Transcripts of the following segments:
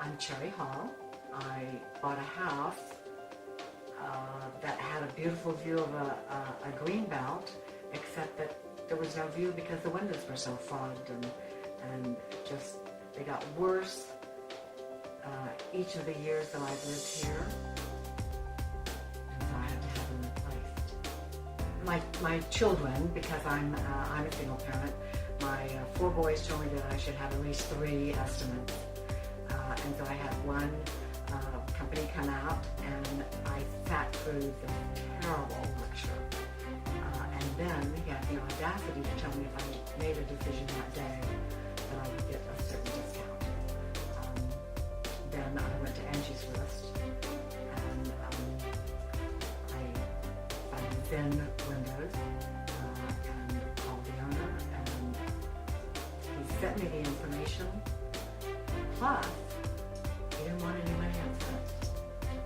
I'm Cherry Hall. I bought a house that had a beautiful view of a green belt, except that there was no view because the windows were so fogged and just they got worse each of the years that I've lived here, and so I had to have them replaced. My children, because I'm a single parent, my 4 boys told me that I should have at least 3 estimates, and so I had one company come out, and I sat through the terrible lecture, and then he had the audacity to tell me if I made a decision that day that I would get a certain discount. Then I went to Angie's List, and I found Zen Windows, and called the owner, and he sent me the information, plus he didn't want any money up front.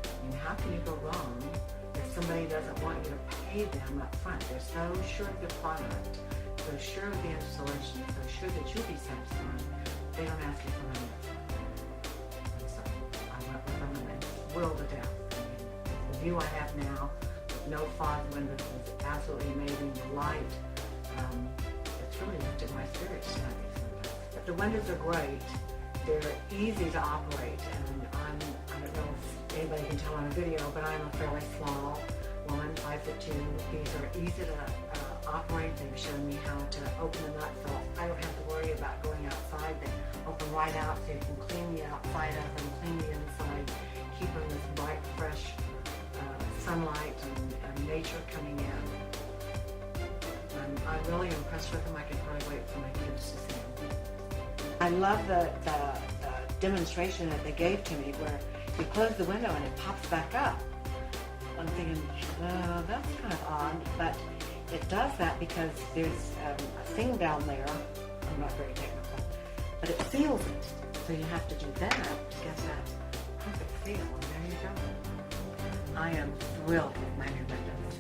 I mean, how can you go wrong if somebody doesn't want you to pay them up front? They're so sure of the product, so sure of the installation, so sure that you'll be satisfied, they don't ask you for money up front. And so I went with them and I thrilled to death. I mean, the view I have now with no fog windows is absolutely amazing. The light, it's really lifted my spirits to have these windows. But the windows are great. They're easy to operate, and I don't know if anybody can tell on a video, but I'm a fairly small woman, 5'2". These are easy to operate. They've shown me how to open the nut, so I don't have to worry about going outside. They open right out, so you can clean the outside up and clean the inside, keeping this bright, fresh sunlight and nature coming in. I'm really impressed with them. I can hardly wait for my kids to see them. I love the demonstration that they gave to me where you close the window and it pops back up. I'm thinking, that's kind of odd, but it does that because there's a thing down there. I'm not very technical, but it seals it. So you have to do that to get that perfect seal, and there you go. I am thrilled with my new windows.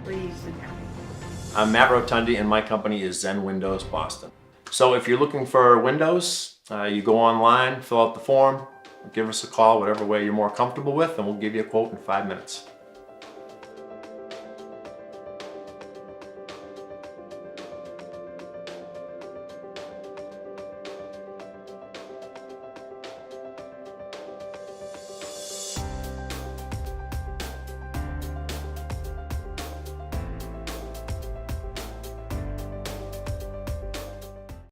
Please and happy. I'm Matt Rotondi, and my company is Zen Windows Boston. So if you're looking for windows, you go online, fill out the form, give us a call, whatever way you're more comfortable with, and we'll give you a quote in 5 minutes.